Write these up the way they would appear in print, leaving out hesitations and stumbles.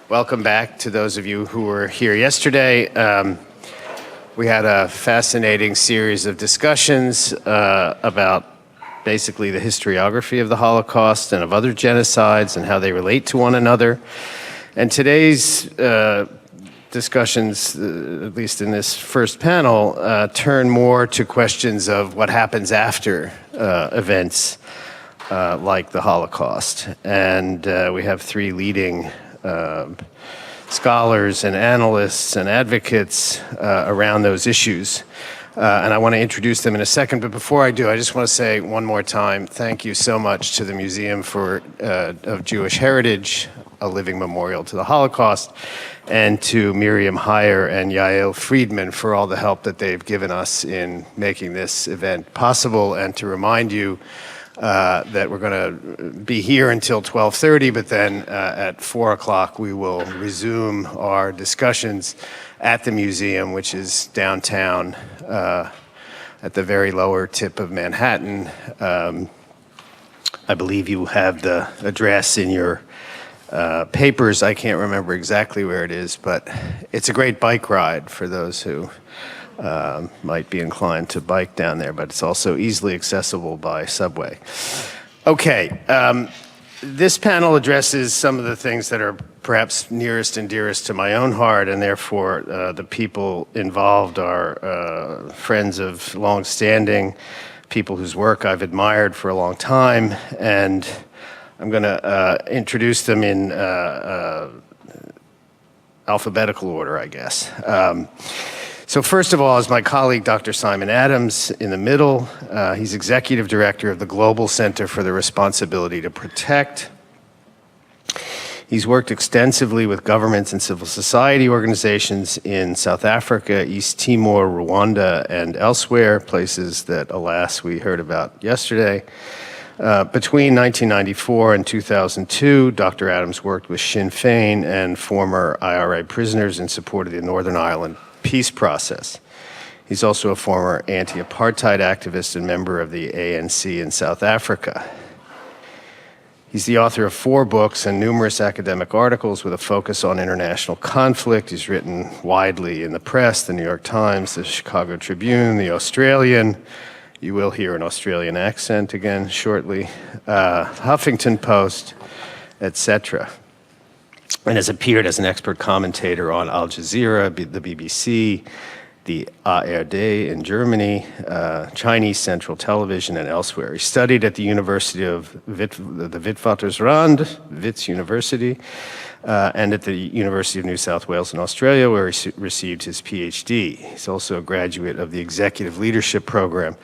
Welcome back to those of you who were here yesterday. We had a fascinating series of discussions about basically the historiography of the Holocaust and of other genocides and how they relate to one another. And today's discussions, at least in this first panel, turn more to questions of what happens after events like the Holocaust. And we have three leading scholars and analysts and advocates around those issues. And I want to introduce them in a second, but before I do, I just want to say one more time, thank you so much to the Museum of Jewish Heritage, a living memorial to the Holocaust, and to Miriam Heyer and Yael Friedman for all the help that they've given us in making this event possible, and to remind you that we're going to be here until 12:30, but then at 4 o'clock we will resume our discussions at the museum, which is downtown at the very lower tip of Manhattan. I believe you have the address in your papers. I can't remember exactly where it is, but it's a great bike ride for those who might be inclined to bike down there, but it's also easily accessible by subway. Okay, this panel addresses some of the things that are perhaps nearest and dearest to my own heart, and therefore the people involved are friends of long standing, people whose work I've admired for a long time, and I'm going to introduce them in alphabetical order, I guess. So first of all is my colleague, Dr. Simon Adams, in the middle. He's Executive Director of the Global Center for the Responsibility to Protect. He's worked extensively with governments and civil society organizations in South Africa, East Timor, Rwanda, and elsewhere, places that, alas, we heard about yesterday. Between 1994 and 2002, Dr. Adams worked with Sinn Féin and former IRA prisoners in support of the Northern Ireland peace process. He's also a former anti-apartheid activist and member of the ANC in South Africa. He's the author of 4 books and numerous academic articles with a focus on international conflict. He's written widely in the press, the New York Times, the Chicago Tribune, the Australian. You will hear an Australian accent again shortly, Huffington Post, etc., and has appeared as an expert commentator on Al Jazeera, the BBC, the ARD in Germany, Chinese Central Television, and elsewhere. He studied at the University of the Witwatersrand, Wits University, and at the University of New South Wales in Australia, where he received his PhD. He's also a graduate of the Executive Leadership Program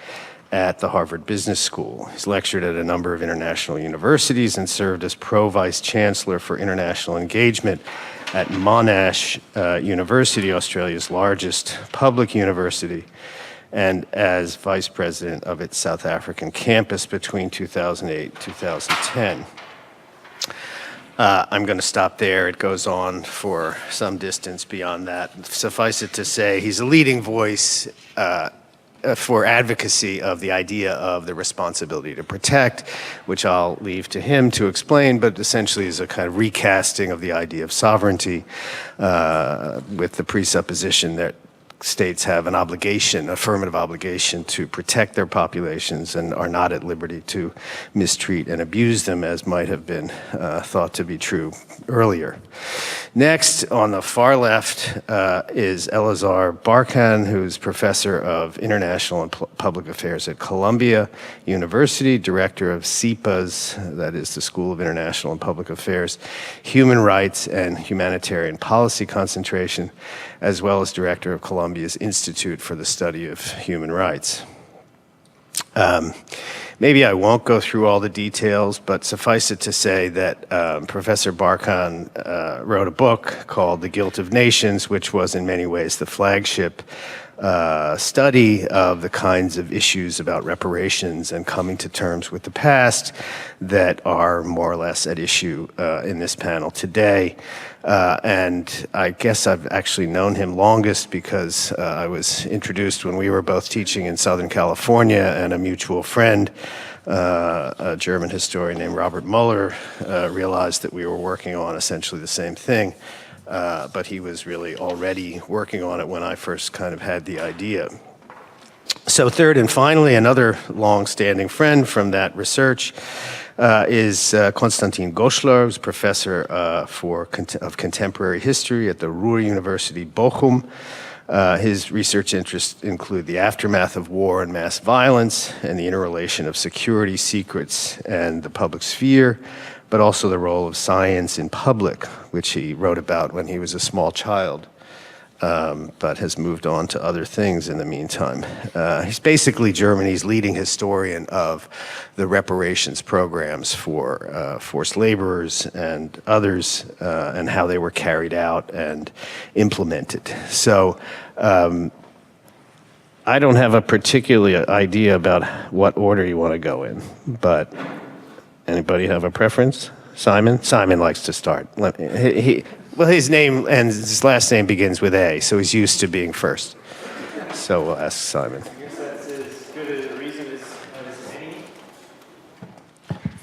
at the Harvard Business School. He's lectured at a number of international universities and served as Pro-Vice Chancellor for International Engagement at Monash University, Australia's largest public university, and as Vice President of its South African campus between 2008 and 2010. I'm going to stop there. It goes on for some distance beyond that. Suffice it to say, he's a leading voice for advocacy of the idea of the responsibility to protect, which I'll leave to him to explain, but essentially is a kind of recasting of the idea of sovereignty with the presupposition that states have an obligation, affirmative obligation, to protect their populations and are not at liberty to mistreat and abuse them, as might have been thought to be true earlier. Next, on the far left, is Elazar Barkan, who's professor of international and public affairs at Columbia University, director of SIPA's, that is the School of International and Public Affairs, Human Rights and Humanitarian Policy Concentration, as well as director of Columbia's Institute for the Study of Human Rights. Maybe I won't go through all the details, but suffice it to say that Professor Barkan wrote a book called The Guilt of Nations, which was in many ways the flagship study of the kinds of issues about reparations and coming to terms with the past that are more or less at issue in this panel today. And I guess I've actually known him longest because I was introduced when we were both teaching in Southern California, and a mutual friend a German historian named Robert Muller realized that we were working on essentially the same thing, but he was really already working on it when I first kind of had the idea. So third and finally, another long-standing friend from that research is Constantin Goschler, who's professor of contemporary history at the Ruhr University, Bochum. His research interests include the aftermath of war and mass violence and the interrelation of security, secrets, and the public sphere, but also the role of science in public, which he wrote about when he was a small child, but has moved on to other things in the meantime. He's basically Germany's leading historian of the reparations programs for forced laborers and others, and how they were carried out and implemented. So I don't have a particular idea about what order you want to go in, but anybody have a preference? Simon? Simon likes to start. Well, his name and his last name begins with A, so he's used to being first. So we'll ask Simon. I guess that's as good a reason as any.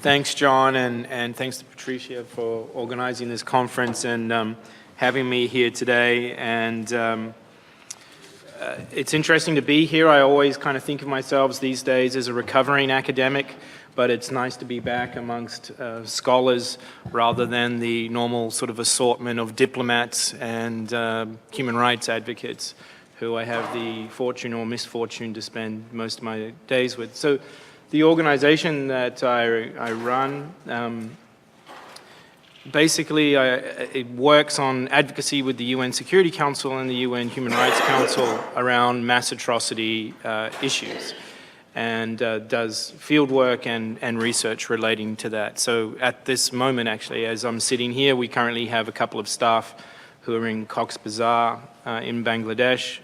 Thanks, John, and thanks to Patricia for organizing this conference and having me here today. And it's interesting to be here. I always kind of think of myself these days as a recovering academic, but it's nice to be back amongst scholars rather than the normal sort of assortment of diplomats and human rights advocates who I have the fortune or misfortune to spend most of my days with. So the organization that I run, basically it works on advocacy with the UN Security Council and the UN Human Rights Council around mass atrocity issues, and does field work and research relating to that. So at this moment, actually, as I'm sitting here, we currently have a couple of staff who are in Cox's Bazar in Bangladesh,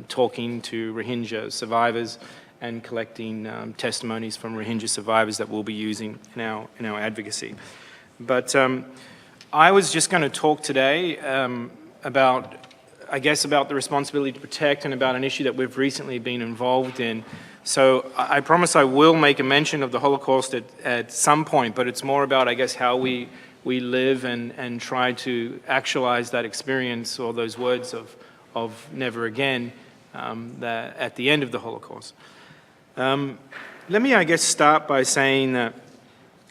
talking to Rohingya survivors and collecting testimonies from Rohingya survivors that we'll be using in our advocacy. But I was just going to talk today about the responsibility to protect and about an issue that we've recently been involved in. So I promise I will make a mention of the Holocaust at some point, but it's more about, I guess, how we live and try to actualize that experience or those words of never again that at the end of the Holocaust. Let me, I guess, start by saying that,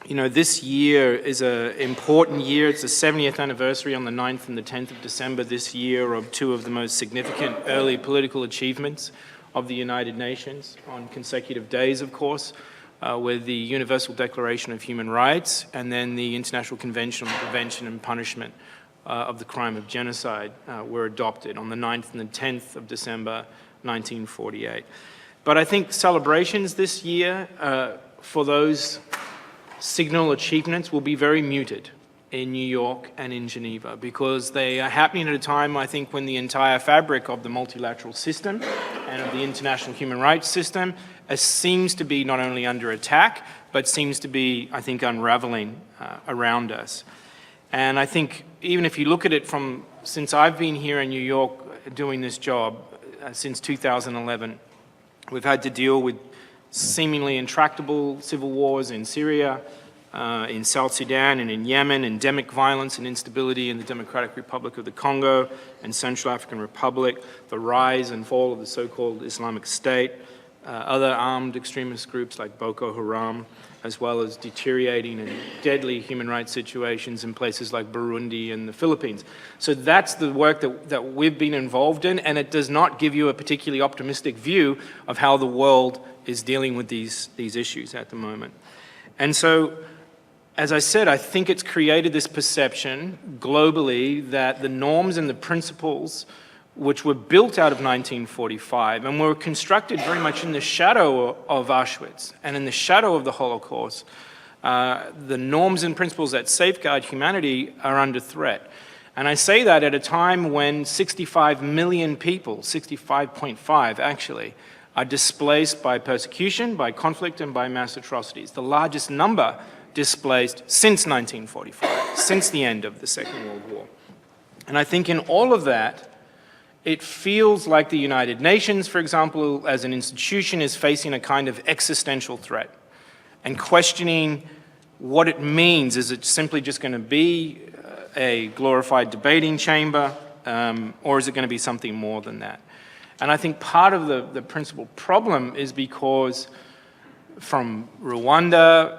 this year is an important year. It's the 70th anniversary on the 9th and the 10th of December this year of two of the most significant early political achievements of the United Nations on consecutive days, of course, with the Universal Declaration of Human Rights and then the International Convention on the Prevention and Punishment of the Crime of Genocide were adopted on the 9th and the 10th of December, 1948. But I think celebrations this year for those signal achievements will be very muted in New York and in Geneva, because they are happening at a time, I think, when the entire fabric of the multilateral system and of the international human rights system seems to be not only under attack, but seems to be, I think, unraveling around us. And I think even if you look at it since I've been here in New York doing this job since 2011, we've had to deal with seemingly intractable civil wars in Syria, in South Sudan and in Yemen, endemic violence and instability in the Democratic Republic of the Congo and Central African Republic, the rise and fall of the so-called Islamic State, other armed extremist groups like Boko Haram, as well as deteriorating and deadly human rights situations in places like Burundi and the Philippines. So that's the work that we've been involved in, and it does not give you a particularly optimistic view of how the world is dealing with these issues at the moment. And so, as I said, I think it's created this perception globally that the norms and the principles which were built out of 1945 and were constructed very much in the shadow of Auschwitz and in the shadow of the Holocaust, the norms and principles that safeguard humanity are under threat. And I say that at a time when 65 million people, 65.5 actually, are displaced by persecution, by conflict, and by mass atrocities. The largest number displaced since 1945, since the end of the Second World War. And I think in all of that, it feels like the United Nations, for example, as an institution, is facing a kind of existential threat. and questioning what it means. Is it simply just going to be a glorified debating chamber, or is it going to be something more than that? And I think part of the principal problem is because from Rwanda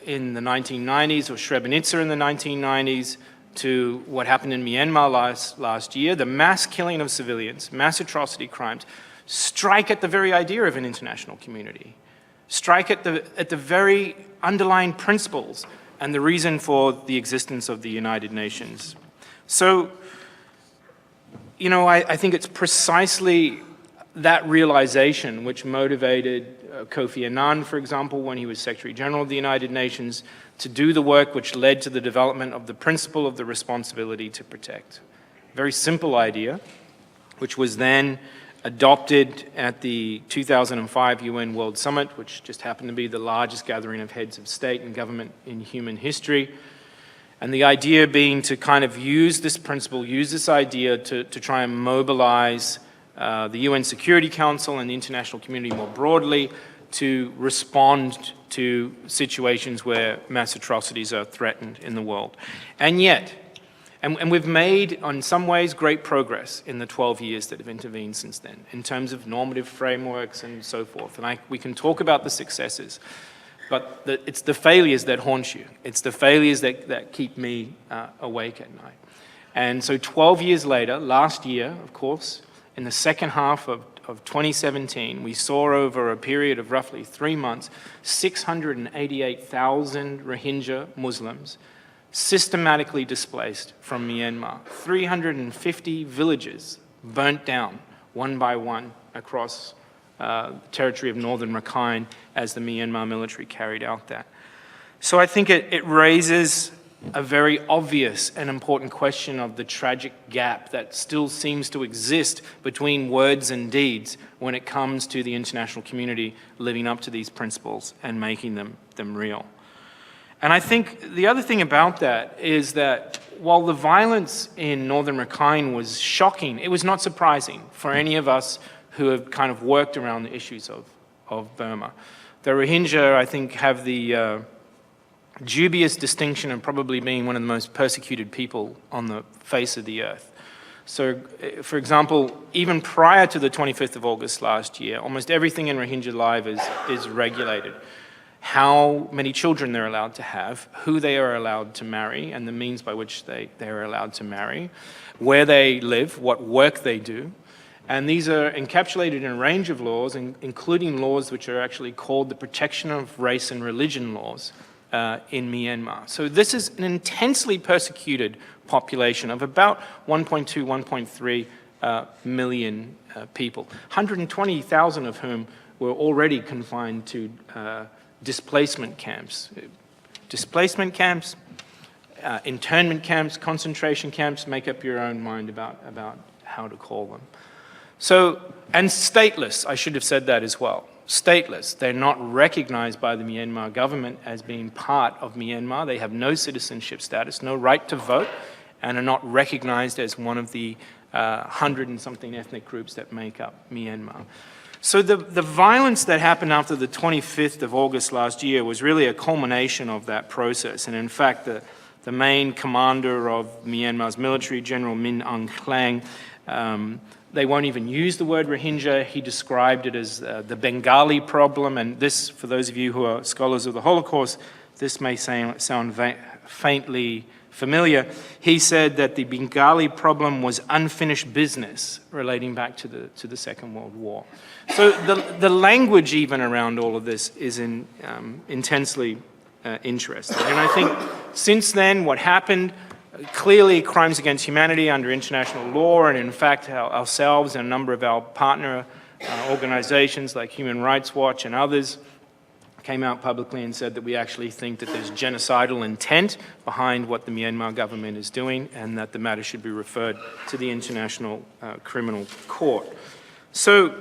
in the 1990s, or Srebrenica in the 1990s, to what happened in Myanmar last year, the mass killing of civilians, mass atrocity crimes, strike at the very idea of an international community, strike at the very underlying principles and the reason for the existence of the United Nations. So, you know, I think it's precisely that realization which motivated Kofi Annan, for example, when he was Secretary General of the United Nations, to do the work which led to the development of the principle of the responsibility to protect. Very simple idea, which was then adopted at the 2005 UN World Summit, which just happened to be the largest gathering of heads of state and government in human history. And the idea being to kind of use this principle, use this idea to try and mobilize the UN Security Council and the international community more broadly to respond to situations where mass atrocities are threatened in the world. And yet, and we've made, in some ways, great progress in the 12 years that have intervened since then, in terms of normative frameworks and so forth. And we can talk about the successes, but it's the failures that haunt you. It's the failures that keep me awake at night. And so 12 years later, last year, of course, in the second half of 2017, we saw over a period of roughly 3 months, 688,000 Rohingya Muslims systematically displaced from Myanmar. 350 villages burnt down one by one across the territory of northern Rakhine as the Myanmar military carried out that. So I think it raises a very obvious and important question of the tragic gap that still seems to exist between words and deeds when it comes to the international community living up to these principles and making them real. And I think the other thing about that is that while the violence in northern Rakhine was shocking, it was not surprising for any of us who have kind of worked around the issues of Burma. The Rohingya, I think, have the dubious distinction of probably being one of the most persecuted people on the face of the earth. So, for example, even prior to the 25th of August last year, almost everything in Rohingya life is regulated. How many children they're allowed to have, who they are allowed to marry, and the means by which they are allowed to marry, where they live, what work they do. And these are encapsulated in a range of laws, including laws which are actually called the Protection of Race and Religion laws in Myanmar. So this is an intensely persecuted population of about 1.2, 1.3 million people, 120,000 of whom were already confined to displacement camps. Displacement camps, internment camps, concentration camps, make up your own mind about how to call them. So, and stateless, I should have said that as well. Stateless, they're not recognized by the Myanmar government as being part of Myanmar. They have no citizenship status, no right to vote, and are not recognized as one of the 100 and something ethnic groups that make up Myanmar. So the violence that happened after the 25th of August last year was really a culmination of that process. And in fact, the main commander of Myanmar's military, General Min Aung Hlaing, they won't even use the word Rohingya. He described it as the Bengali problem. And this, for those of you who are scholars of the Holocaust, this may sound faintly familiar. He said that the Bengali problem was unfinished business relating back to the Second World War. So the language even around all of this is intensely interesting. And I think since then, what happened, clearly crimes against humanity under international law, and in fact ourselves and a number of our partner organizations like Human Rights Watch and others came out publicly and said that we actually think that there's genocidal intent behind what the Myanmar government is doing and that the matter should be referred to the International Criminal Court. So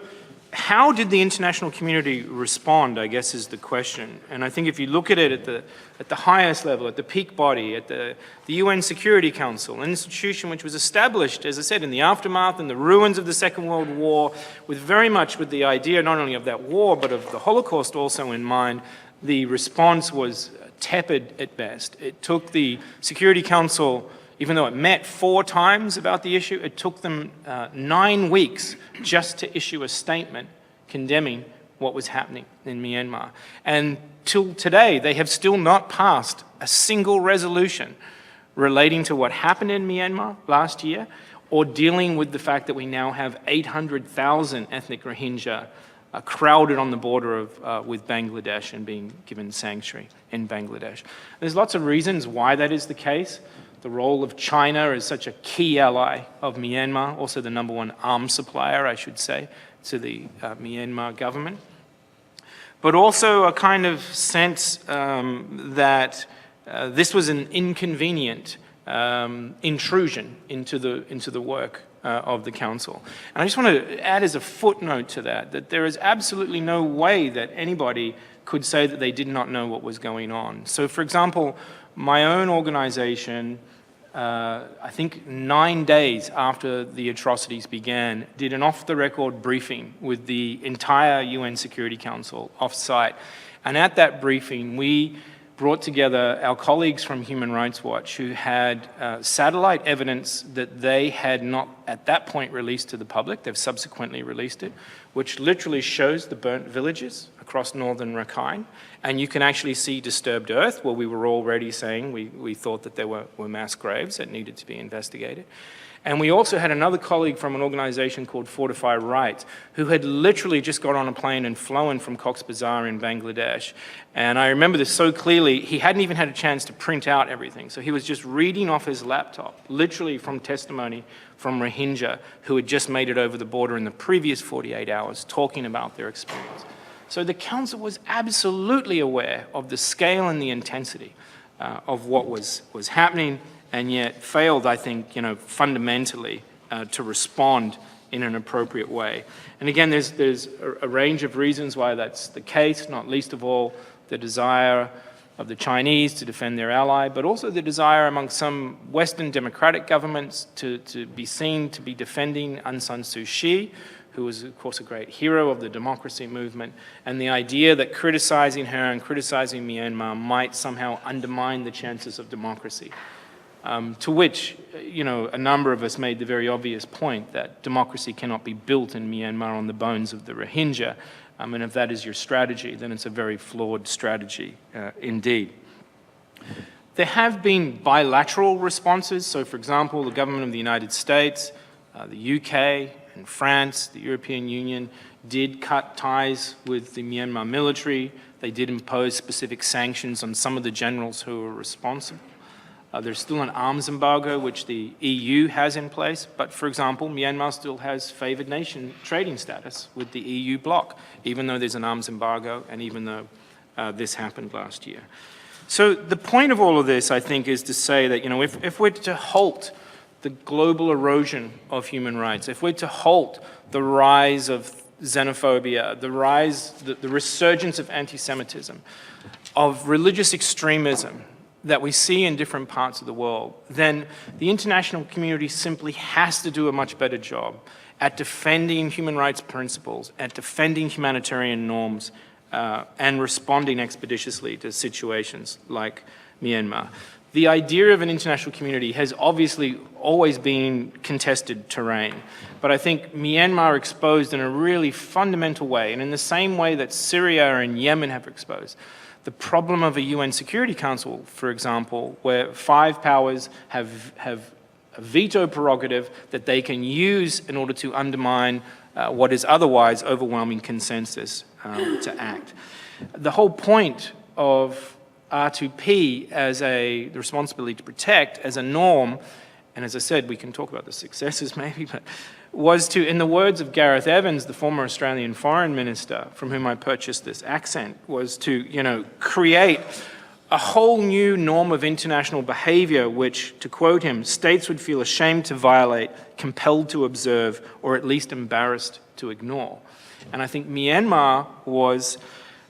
how did the international community respond, I guess, is the question. And I think if you look at it at the highest level, at the peak body, at the UN Security Council, an institution which was established, as I said, in the aftermath and the ruins of the Second World War, with very much with the idea not only of that war, but of the Holocaust also in mind, the response was tepid at best. It took the Security Council, even though it met 4 times about the issue, it took them 9 weeks just to issue a statement condemning what was happening in Myanmar. And till today, they have still not passed a single resolution relating to what happened in Myanmar last year, or dealing with the fact that we now have 800,000 ethnic Rohingya crowded on the border with Bangladesh and being given sanctuary in Bangladesh. There's lots of reasons why that is the case. The role of China as such a key ally of Myanmar, also the #1 arms supplier, I should say, to the Myanmar government. But also a kind of sense that this was an inconvenient intrusion into the work of the council. And I just want to add as a footnote to that there is absolutely no way that anybody could say that they did not know what was going on. So for example, my own organization, I think 9 days after the atrocities began, did an off-the-record briefing with the entire UN Security Council off-site. And at that briefing, we brought together our colleagues from Human Rights Watch who had satellite evidence that they had not at that point released to the public. They've subsequently released it, which literally shows the burnt villages across northern Rakhine. And you can actually see disturbed earth, where we were already saying we thought that there were mass graves that needed to be investigated. And we also had another colleague from an organization called Fortify Rights, who had literally just got on a plane and flown from Cox's Bazar in Bangladesh. And I remember this so clearly, he hadn't even had a chance to print out everything. So he was just reading off his laptop, literally from testimony from Rohingya, who had just made it over the border in the previous 48 hours, talking about their experience. So the council was absolutely aware of the scale and the intensity of what was happening, and yet failed, I think, fundamentally to respond in an appropriate way. And again, there's a range of reasons why that's the case, not least of all the desire of the Chinese to defend their ally, but also the desire among some Western democratic governments to be seen to be defending Aung San Suu Kyi, who was, of course, a great hero of the democracy movement, and the idea that criticizing her and criticizing Myanmar might somehow undermine the chances of democracy. To which, a number of us made the very obvious point that democracy cannot be built in Myanmar on the bones of the Rohingya. And if that is your strategy, then it's a very flawed strategy indeed. There have been bilateral responses. So, for example, the government of the United States, the UK, and France, the European Union, did cut ties with the Myanmar military. They did impose specific sanctions on some of the generals who were responsible. There's still an arms embargo, which the EU has in place, but for example, Myanmar still has favored nation trading status with the EU bloc, even though there's an arms embargo and even though this happened last year. So the point of all of this, I think, is to say that, if we're to halt the global erosion of human rights, if we're to halt the rise of xenophobia, the resurgence of anti-Semitism, of religious extremism, that we see in different parts of the world, then the international community simply has to do a much better job at defending human rights principles, at defending humanitarian norms, and responding expeditiously to situations like Myanmar. The idea of an international community has obviously always been contested terrain, but I think Myanmar exposed in a really fundamental way, and in the same way that Syria and Yemen have exposed, the problem of a UN Security Council, for example, where 5 powers have a veto prerogative that they can use in order to undermine what is otherwise overwhelming consensus to act. The whole point of R2P as the responsibility to protect as a norm, and as I said, we can talk about the successes maybe, but was to, in the words of Gareth Evans, the former Australian foreign minister from whom I purchased this accent, was to, create a whole new norm of international behavior which, to quote him, states would feel ashamed to violate, compelled to observe, or at least embarrassed to ignore. And I think Myanmar was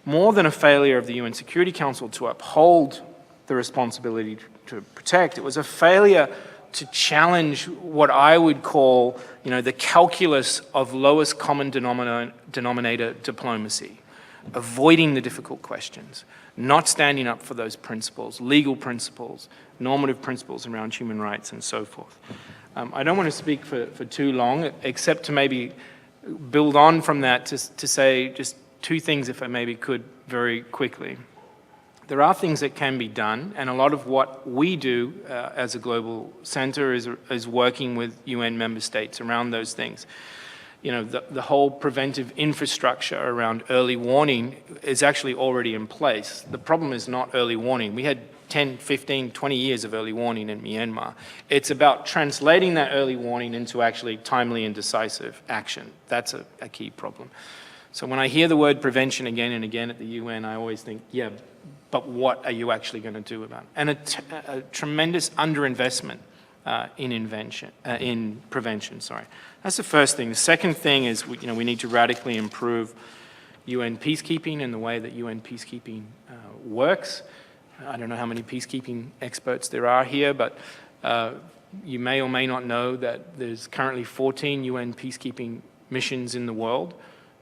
more than a failure of the UN Security Council to uphold the responsibility to protect. It was a failure to challenge what I would call, the calculus of lowest common denominator diplomacy, avoiding the difficult questions, not standing up for those principles, legal principles, normative principles around human rights and so forth. I don't want to speak for too long, except to maybe build on from that to say just two things, if I maybe could, very quickly. There are things that can be done, and a lot of what we do as a global center is working with UN member states around those things. You know, the whole preventive infrastructure around early warning is actually already in place. The problem is not early warning. We had 10, 15, 20 years of early warning in Myanmar. It's about translating that early warning into actually timely and decisive action. That's a key problem. So when I hear the word prevention again and again at the UN, I always think, yeah, but what are you actually going to do about it? And a tremendous underinvestment in prevention. That's the first thing. The second thing is we need to radically improve UN peacekeeping and the way that UN peacekeeping works. I don't know how many peacekeeping experts there are here, but you may or may not know that there's currently 14 UN peacekeeping missions in the world.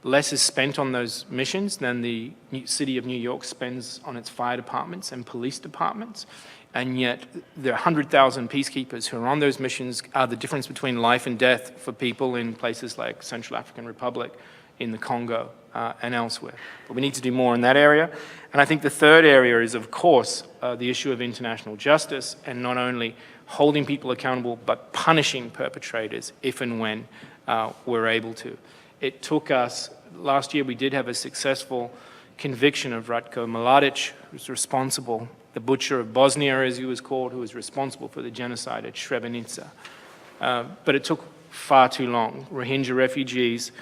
Less is spent on those missions than the city of New York spends on its fire departments and police departments. And yet, the 100,000 peacekeepers who are on those missions are the difference between life and death for people in places like Central African Republic, in the Congo, and elsewhere. But we need to do more in that area. And I think the third area is, of course, the issue of international justice, and not only holding people accountable, but punishing perpetrators if and when we're able to. It took us, last year we did have a successful conviction of Ratko Mladic, who's responsible, the butcher of Bosnia, as he was called, who was responsible for the genocide at Srebrenica. But it took far too long. Rohingya refugees,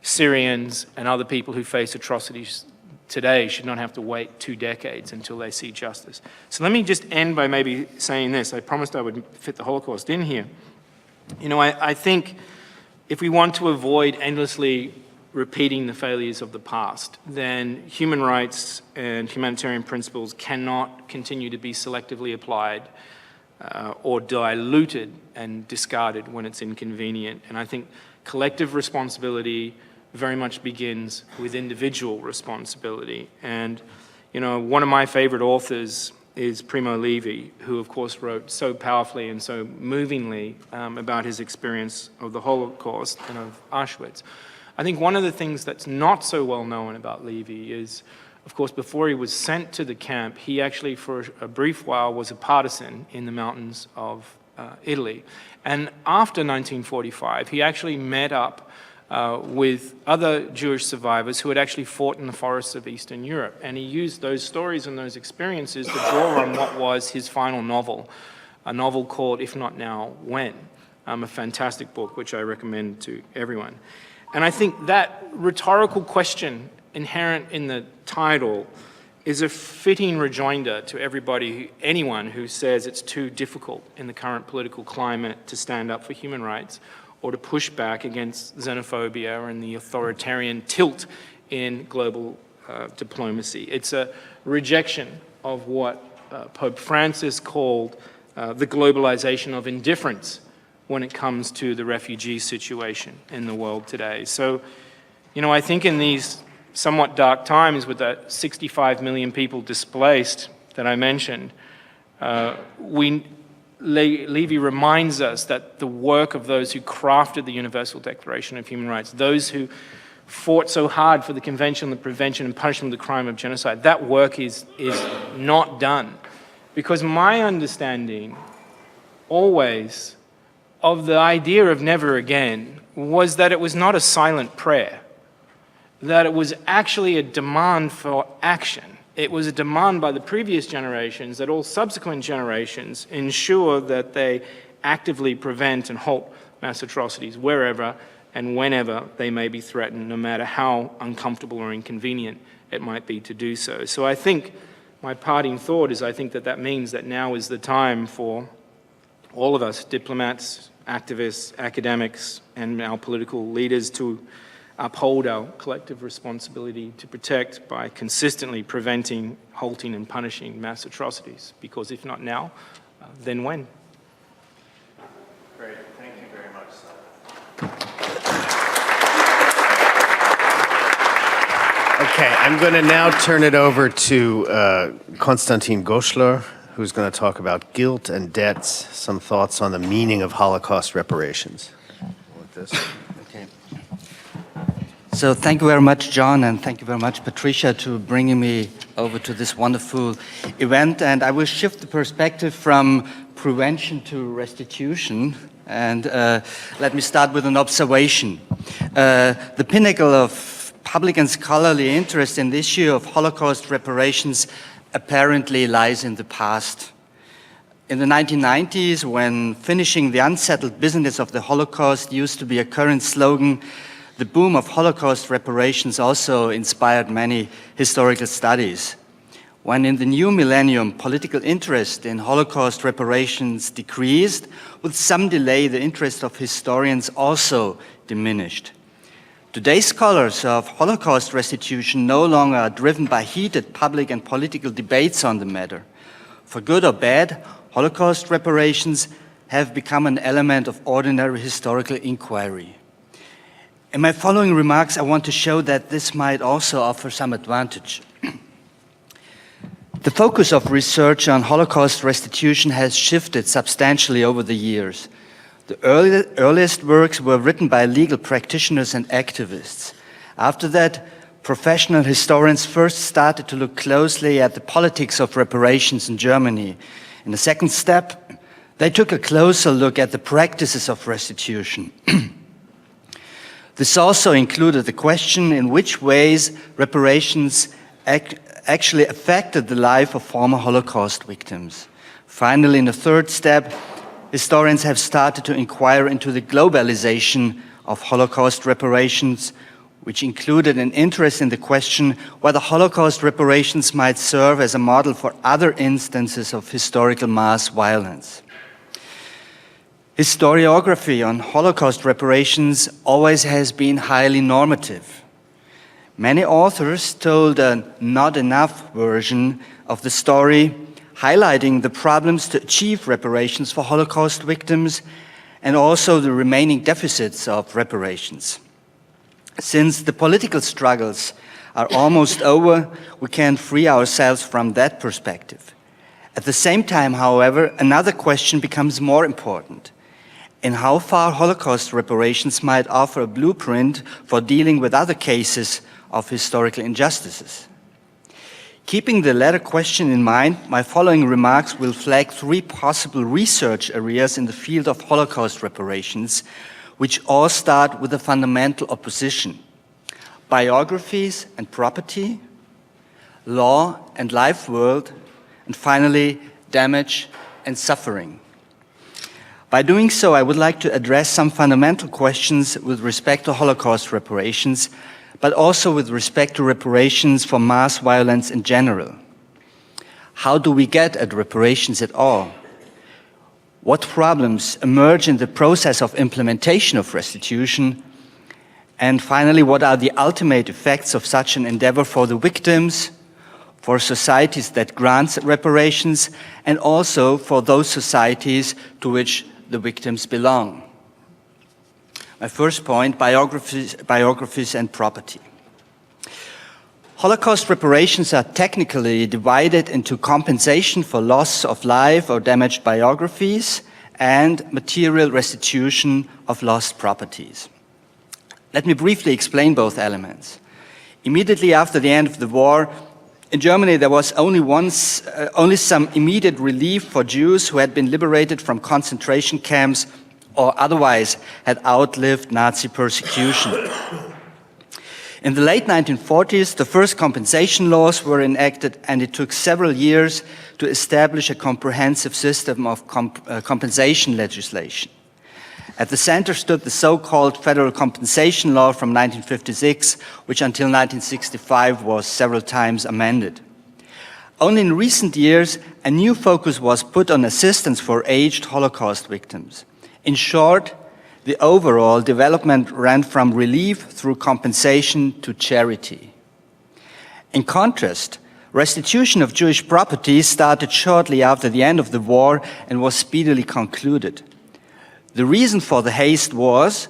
Syrians, and other people who face atrocities today should not have to wait 2 decades until they see justice. So let me just end by maybe saying this. I promised I would fit the Holocaust in here. You know, I think if we want to avoid endlessly repeating the failures of the past, then human rights and humanitarian principles cannot continue to be selectively applied or diluted and discarded when it's inconvenient. And I think collective responsibility very much begins with individual responsibility. And, you know, one of my favorite authors is Primo Levi, who of course wrote so powerfully and so movingly about his experience of the Holocaust and of Auschwitz. I think one of the things that's not so well known about Levi is, of course, before he was sent to the camp, he actually for a brief while was a partisan in the mountains of Italy. And after 1945, he actually met up with other Jewish survivors who had actually fought in the forests of Eastern Europe. And he used those stories and those experiences to draw on what was his final novel, a novel called If Not Now, When? A fantastic book, which I recommend to everyone. And I think that rhetorical question inherent in the title is a fitting rejoinder to everybody, anyone who says it's too difficult in the current political climate to stand up for human rights or to push back against xenophobia and the authoritarian tilt in global diplomacy. It's a rejection of what Pope Francis called the globalization of indifference when it comes to the refugee situation in the world today. So, you know, I think in these somewhat dark times with that 65 million people displaced that I mentioned, Levy reminds us that the work of those who crafted the Universal Declaration of Human Rights, those who fought so hard for the Convention on the Prevention and Punishment of the Crime of Genocide, that work is not done. Because my understanding always of the idea of never again was that it was not a silent prayer, that it was actually a demand for action. It was a demand by the previous generations that all subsequent generations ensure that they actively prevent and halt mass atrocities wherever and whenever they may be threatened, no matter how uncomfortable or inconvenient it might be to do so. So I think my parting thought is I think that means that now is the time for all of us, diplomats, activists, academics, and our political leaders to uphold our collective responsibility to protect by consistently preventing, halting, and punishing mass atrocities. Because if not now, then when? Great. Thank you very much, Simon. Okay, I'm going to now turn it over to Constantin Goschler, who's going to talk about guilt and debts, some thoughts on the meaning of Holocaust reparations. Like this. Okay. So thank you very much, John, and thank you very much, Patricia, to bringing me over to this wonderful event. And I will shift the perspective from prevention to restitution. And let me start with an observation. The pinnacle of public and scholarly interest in the issue of Holocaust reparations apparently lies in the past. In the 1990s, when finishing the unsettled business of the Holocaust used to be a current slogan, the boom of Holocaust reparations also inspired many historical studies. When in the new millennium, political interest in Holocaust reparations decreased, with some delay, the interest of historians also diminished. Today's scholars of Holocaust restitution no longer are driven by heated public and political debates on the matter. For good or bad, Holocaust reparations have become an element of ordinary historical inquiry. In my following remarks, I want to show that this might also offer some advantage. The focus of research on Holocaust restitution has shifted substantially over the years. The earliest works were written by legal practitioners and activists. After that, professional historians first started to look closely at the politics of reparations in Germany. In the second step, they took a closer look at the practices of restitution. This also included the question in which ways reparations actually affected the life of former Holocaust victims. Finally, in the third step, historians have started to inquire into the globalization of Holocaust reparations, which included an interest in the question whether Holocaust reparations might serve as a model for other instances of historical mass violence. Historiography on Holocaust reparations always has been highly normative. Many authors told a not enough version of the story, highlighting the problems to achieve reparations for Holocaust victims and also the remaining deficits of reparations. Since the political struggles are almost over, we can free ourselves from that perspective. At the same time, however, another question becomes more important: in how far Holocaust reparations might offer a blueprint for dealing with other cases of historical injustices. Keeping the latter question in mind, my following remarks will flag three possible research areas in the field of Holocaust reparations, which all start with a fundamental opposition: biographies and property, law and life world, and finally, damage and suffering. By doing so, I would like to address some fundamental questions with respect to Holocaust reparations, but also with respect to reparations for mass violence in general. How do we get at reparations at all? What problems emerge in the process of implementation of restitution? And finally, what are the ultimate effects of such an endeavor for the victims, for societies that grant reparations, and also for those societies to which the victims belong? My first point, biographies and property. Holocaust reparations are technically divided into compensation for loss of life or damaged biographies and material restitution of lost properties. Let me briefly explain both elements. Immediately after the end of the war, in Germany there was only some immediate relief for Jews who had been liberated from concentration camps or otherwise had outlived Nazi persecution. In the late 1940s, the first compensation laws were enacted, and it took several years to establish a comprehensive system of compensation legislation. At the center stood the so-called Federal Compensation Law from 1956, which until 1965 was several times amended. Only in recent years, a new focus was put on assistance for aged Holocaust victims. In short, the overall development ran from relief through compensation to charity. In contrast, restitution of Jewish property started shortly after the end of the war and was speedily concluded. The reason for the haste was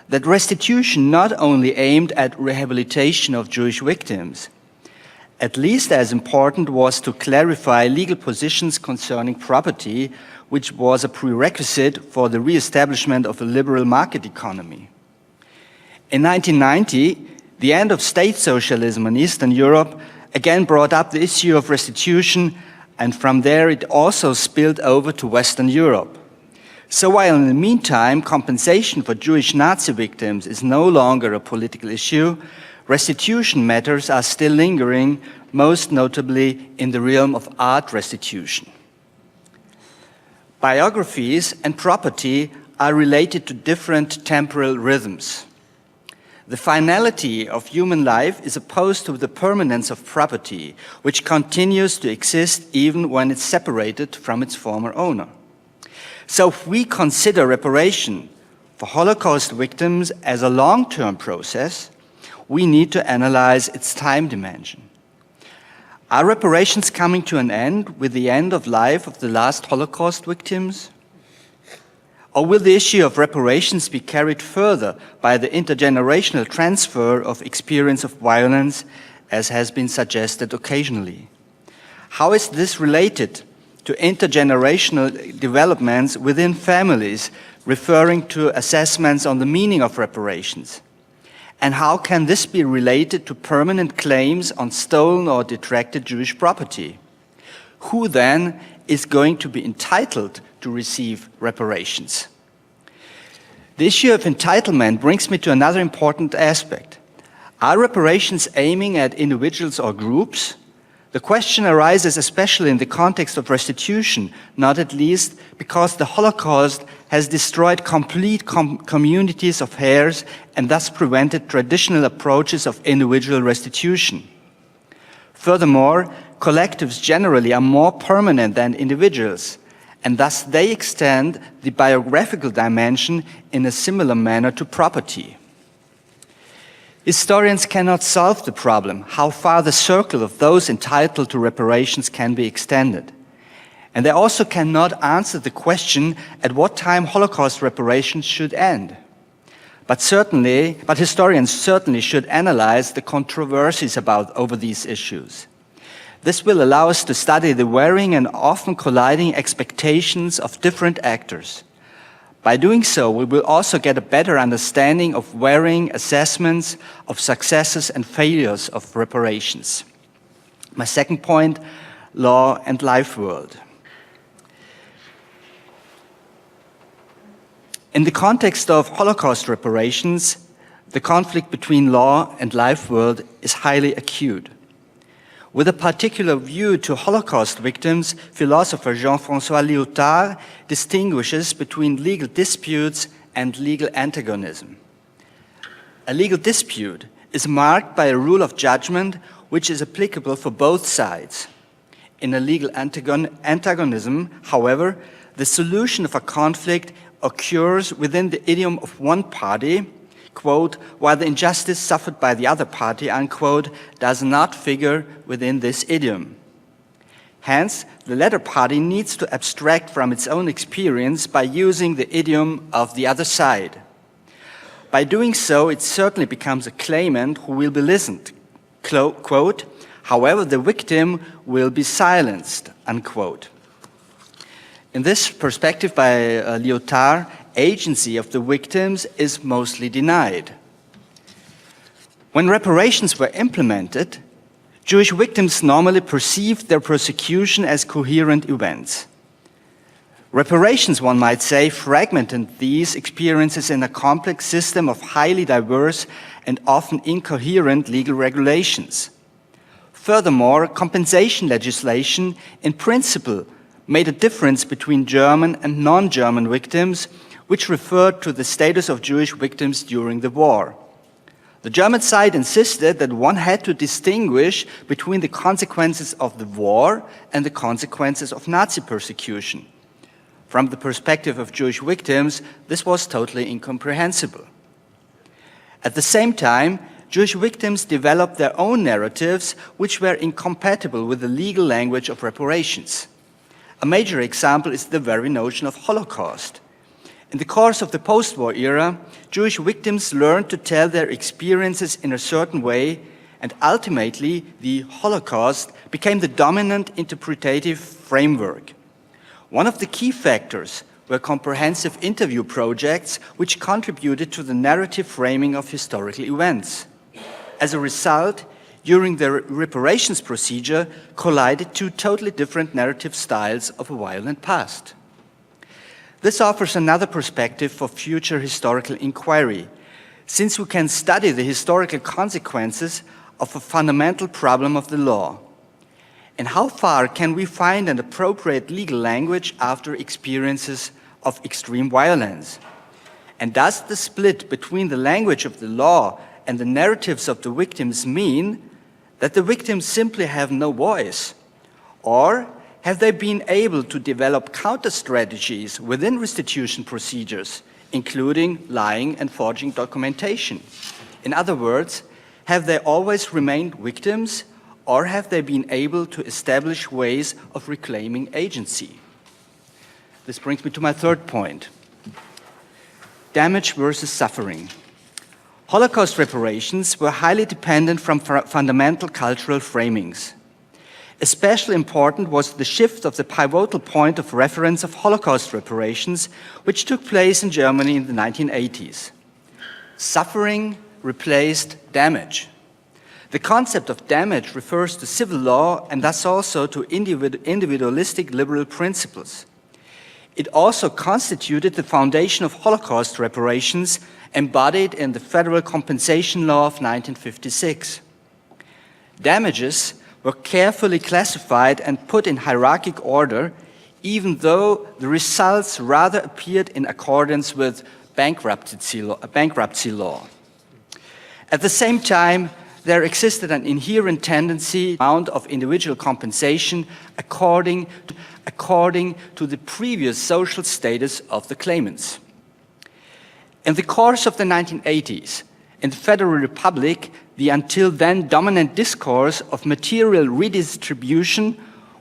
that restitution not only aimed at rehabilitation of Jewish victims, At least as important was to clarify legal positions concerning property, which was a prerequisite for the re-establishment of a liberal market economy. In 1990, the end of state socialism in Eastern Europe again brought up the issue of restitution, and from there it also spilled over to Western Europe. So while in the meantime compensation for Jewish Nazi victims is no longer a political issue, restitution matters are still lingering, most notably in the realm of art restitution. Biographies and property are related to different temporal rhythms. The finality of human life is opposed to the permanence of property, which continues to exist even when it's separated from its former owner. So if we consider reparation for Holocaust victims as a long-term process, we need to analyze its time dimension. Are reparations coming to an end with the end of life of the last Holocaust victims? Or will the issue of reparations be carried further by the intergenerational transfer of experience of violence, as has been suggested occasionally? How is this related to intergenerational developments within families, referring to assessments on the meaning of reparations? And how can this be related to permanent claims on stolen or detracted Jewish property? Who then is going to be entitled to receive reparations? The issue of entitlement brings me to another important aspect. Are reparations aiming at individuals or groups? The question arises especially in the context of restitution, not at least because the Holocaust has destroyed complete communities of heirs and thus prevented traditional approaches of individual restitution. Furthermore, collectives generally are more permanent than individuals, and thus they extend the biographical dimension in a similar manner to property. Historians cannot solve the problem how far the circle of those entitled to reparations can be extended. And they also cannot answer the question at what time Holocaust reparations should end. But historians certainly should analyze the controversies over these issues. This will allow us to study the varying and often colliding expectations of different actors. By doing so, we will also get a better understanding of varying assessments of successes and failures of reparations. My second point, law and life world. In the context of Holocaust reparations, the conflict between law and life world is highly acute. With a particular view to Holocaust victims, philosopher Jean-François Lyotard distinguishes between legal disputes and legal antagonism. A legal dispute is marked by a rule of judgment which is applicable for both sides. In a legal antagonism, however, the solution of a conflict occurs within the idiom of one party, quote, while the injustice suffered by the other party, unquote, does not figure within this idiom. Hence, the latter party needs to abstract from its own experience by using the idiom of the other side. By doing so, it certainly becomes a claimant who will be listened, quote, however, the victim will be silenced, unquote. In this perspective by Lyotard, agency of the victims is mostly denied. When reparations were implemented, Jewish victims normally perceived their persecution as coherent events. Reparations, one might say, fragmented these experiences in a complex system of highly diverse and often incoherent legal regulations. Furthermore, compensation legislation, in principle, made a difference between German and non-German victims, which referred to the status of Jewish victims during the war. The German side insisted that one had to distinguish between the consequences of the war and the consequences of Nazi persecution. From the perspective of Jewish victims, this was totally incomprehensible. At the same time, Jewish victims developed their own narratives which were incompatible with the legal language of reparations. A major example is the very notion of Holocaust. In the course of the post-war era, Jewish victims learned to tell their experiences in a certain way, and ultimately the Holocaust became the dominant interpretative framework. One of the key factors were comprehensive interview projects which contributed to the narrative framing of historical events. As a result, during the reparations procedure collided two totally different narrative styles of a violent past. This offers another perspective for future historical inquiry, since we can study the historical consequences of a fundamental problem of the law. And how far can we find an appropriate legal language after experiences of extreme violence? And does the split between the language of the law and the narratives of the victims mean that the victims simply have no voice? Or have they been able to develop counter-strategies within restitution procedures, including lying and forging documentation? In other words, have they always remained victims, or have they been able to establish ways of reclaiming agency? This brings me to my third point. Damage versus suffering. Holocaust reparations were highly dependent from fundamental cultural framings. Especially important was the shift of the pivotal point of reference of Holocaust reparations, which took place in Germany in the 1980s. Suffering replaced damage. The concept of damage refers to civil law and thus also to individualistic liberal principles. It also constituted the foundation of Holocaust reparations embodied in the Federal Compensation Law of 1956. Damages were carefully classified and put in hierarchic order, even though the results rather appeared in accordance with bankruptcy law. At the same time, there existed an inherent tendency amount of individual compensation according to the previous social status of the claimants. In the course of the 1980s, in the Federal Republic, the until then dominant discourse of material redistribution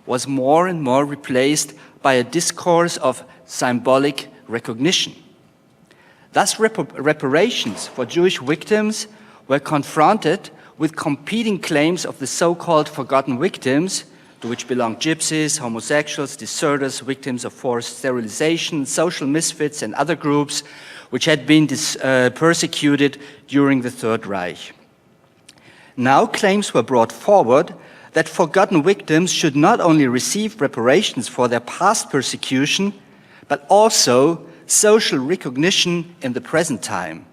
was more and more replaced by a discourse of symbolic recognition. Thus, reparations for Jewish victims were confronted with competing claims of the so-called forgotten victims, to which belong gypsies, homosexuals, deserters, victims of forced sterilization, social misfits, and other groups which had been persecuted during the Third Reich. Now claims were brought forward that forgotten victims should not only receive reparations for their past persecution, but also social recognition in the present time.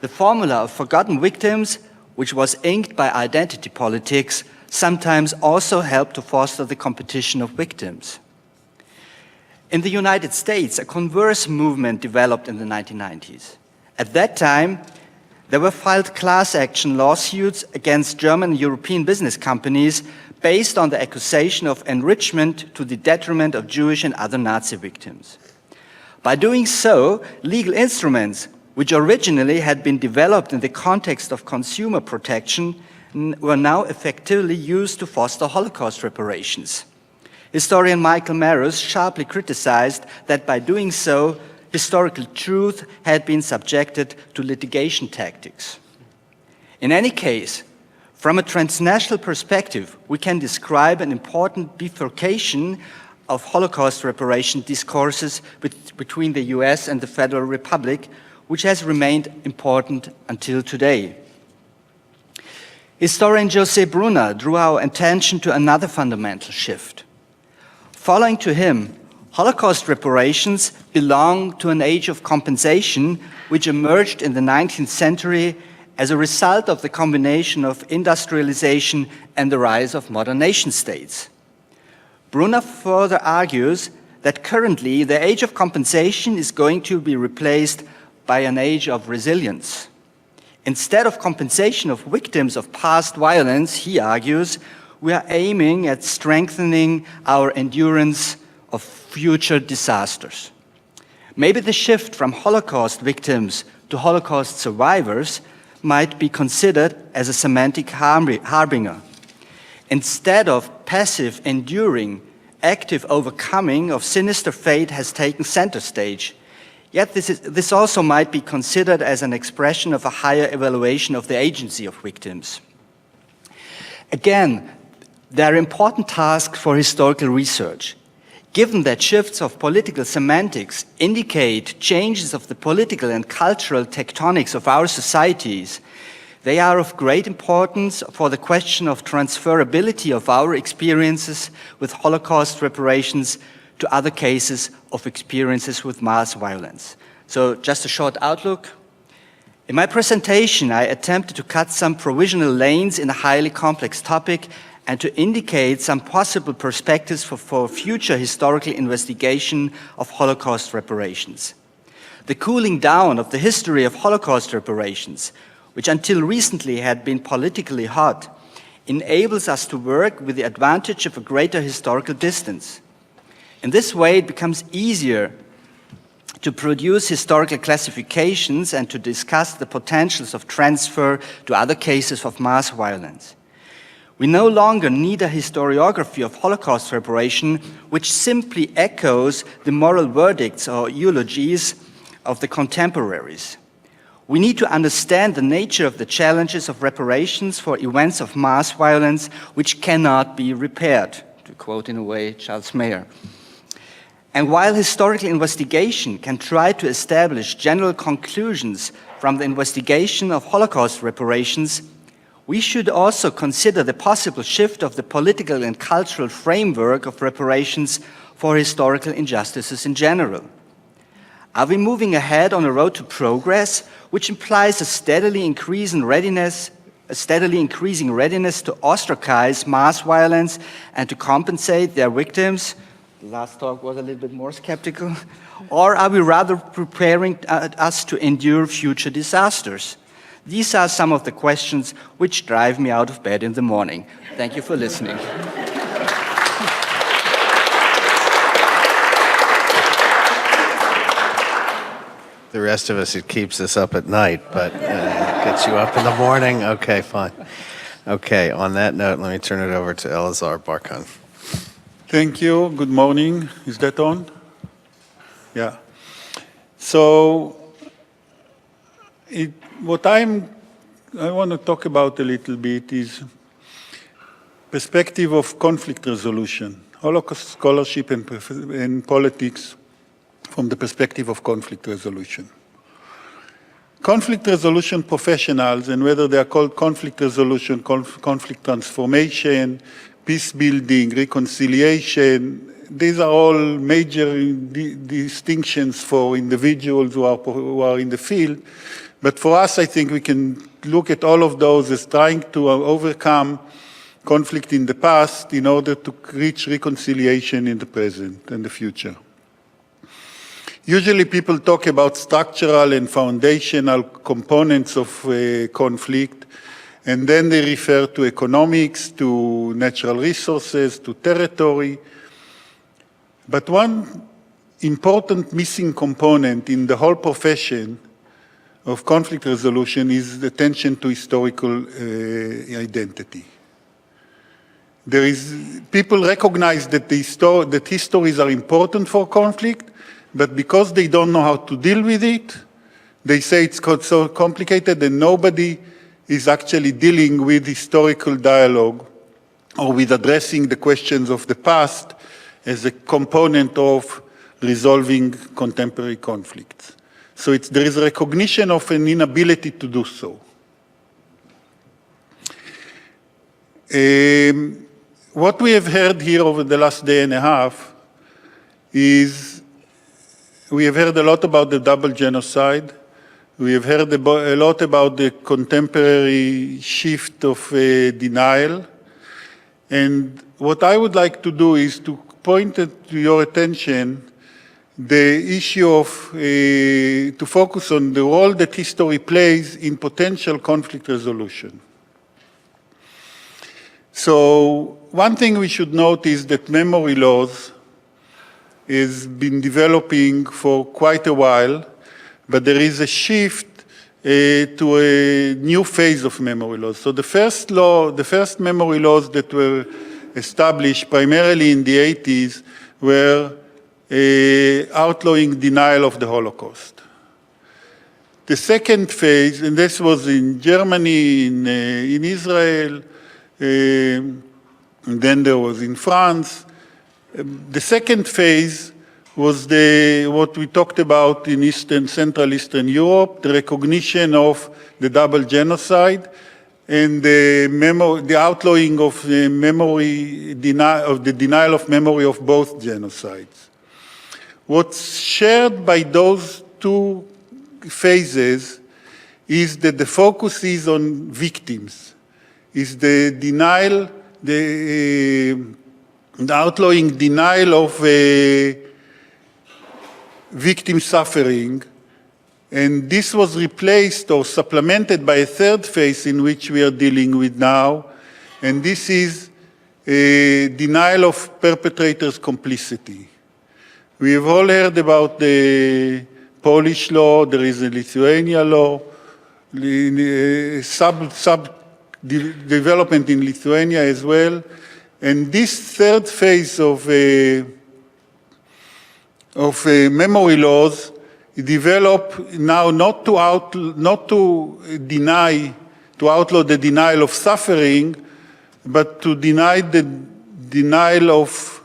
The formula of forgotten victims, which was inked by identity politics, sometimes also helped to foster the competition of victims. In the United States, a converse movement developed in the 1990s. At that time, there were filed class action lawsuits against German and European business companies based on the accusation of enrichment to the detriment of Jewish and other Nazi victims. By doing so, legal instruments, which originally had been developed in the context of consumer protection, were now effectively used to foster Holocaust reparations. Historian Michael Marus sharply criticized that by doing so, historical truth had been subjected to litigation tactics. In any case, from a transnational perspective, we can describe an important bifurcation of Holocaust reparation discourses between the US and the Federal Republic, which has remained important until today. Historian José Brunner drew our attention to another fundamental shift. Following to him, Holocaust reparations belong to an age of compensation which emerged in the 19th century as a result of the combination of industrialization and the rise of modern nation-states. Brunner further argues that currently the age of compensation is going to be replaced by an age of resilience. Instead of compensation of victims of past violence, he argues, we are aiming at strengthening our endurance of future disasters. Maybe the shift from Holocaust victims to Holocaust survivors might be considered as a semantic harbinger. Instead of passive enduring, active overcoming of sinister fate has taken center stage. Yet this also might be considered as an expression of a higher evaluation of the agency of victims. Again, they are important tasks for historical research. Given that shifts of political semantics indicate changes of the political and cultural tectonics of our societies, they are of great importance for the question of transferability of our experiences with Holocaust reparations to other cases of experiences with mass violence. So just a short outlook. In my presentation, I attempted to cut some provisional lanes in a highly complex topic and to indicate some possible perspectives for future historical investigation of Holocaust reparations. The cooling down of the history of Holocaust reparations, which until recently had been politically hot, enables us to work with the advantage of a greater historical distance. In this way, it becomes easier to produce historical classifications and to discuss the potentials of transfer to other cases of mass violence. We no longer need a historiography of Holocaust reparation which simply echoes the moral verdicts or eulogies of the contemporaries. We need to understand the nature of the challenges of reparations for events of mass violence which cannot be repaired, to quote in a way Charles Mayer. And while historical investigation can try to establish general conclusions from the investigation of Holocaust reparations, we should also consider the possible shift of the political and cultural framework of reparations for historical injustices in general. Are we moving ahead on a road to progress, which implies a steadily increasing readiness to ostracize mass violence and to compensate their victims? The last talk was a little bit more skeptical. Or are we rather preparing us to endure future disasters? These are some of the questions which drive me out of bed in the morning. Thank you for listening. The rest of us, it keeps us up at night, but gets you up in the morning. Okay, fine. Okay, on that note, let me turn it over to Elazar Barkan. Thank you. Good morning. Is that on? Yeah. So, what I want to talk about a little bit is perspective of conflict resolution, Holocaust scholarship and politics from the perspective of conflict resolution. Conflict resolution professionals, and whether they are called conflict resolution, conflict transformation, peace building, reconciliation, these are all major distinctions for individuals who are in the field. But for us, I think we can look at all of those as trying to overcome conflict in the past in order to reach reconciliation in the present and the future. Usually people talk about structural and foundational components of conflict, and then they refer to economics, to natural resources, to territory. But one important missing component in the whole profession of conflict resolution is the attention to historical identity. People recognize that histories are important for conflict, but because they don't know how to deal with it, they say it's so complicated and nobody is actually dealing with historical dialogue or with addressing the questions of the past as a component of resolving contemporary conflicts. So there is a recognition of an inability to do so. What we have heard here over the last day and a half is we have heard a lot about the double genocide. We have heard a lot about the contemporary shift of denial. And what I would like to do is to point to your attention the issue of, to focus on the role that history plays in potential conflict resolution. So one thing we should note is that memory loss has been developing for quite a while, but there is a shift to a new phase of memory loss. So the first memory laws that were established primarily in the 80s were outlawing denial of the Holocaust. The second phase, and this was in Germany, in Israel, Then there was in France. The second phase was what we talked about in Central Eastern Europe, the recognition of the double genocide and the outlawing of the denial of memory of both genocides. What's shared by those two phases is that the focus is on victims, is the denial, the outlawing denial of victim suffering, and this was replaced or supplemented by a third phase in which we are dealing with now, and this is a denial of perpetrators' complicity. We have all heard about the Polish law, there is a Lithuania law, development in Lithuania as well, and this third phase of memory laws develop now not to outlaw the denial of suffering, but to deny the denial of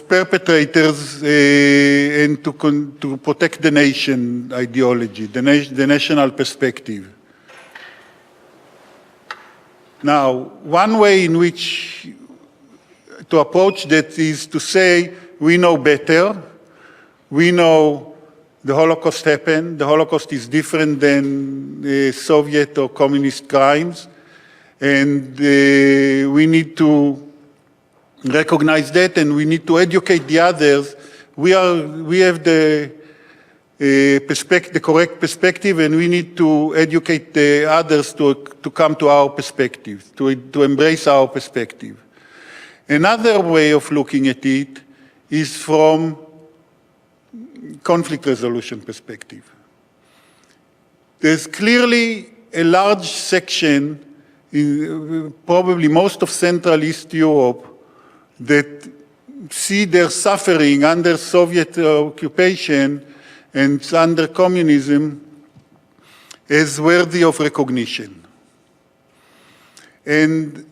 perpetrators and to protect the nation ideology, the national perspective. Now, one way in which to approach that is to say, we know better, we know the Holocaust happened, the Holocaust is different than Soviet or communist crimes, and we need to recognize that, and we need to educate the others. We have the correct perspective, and we need to educate the others to come to our perspective, to embrace our perspective. Another way of looking at it is from conflict resolution perspective. There's clearly a large section, in probably most of Central East Europe, that see their suffering under Soviet occupation and under communism as worthy of recognition. And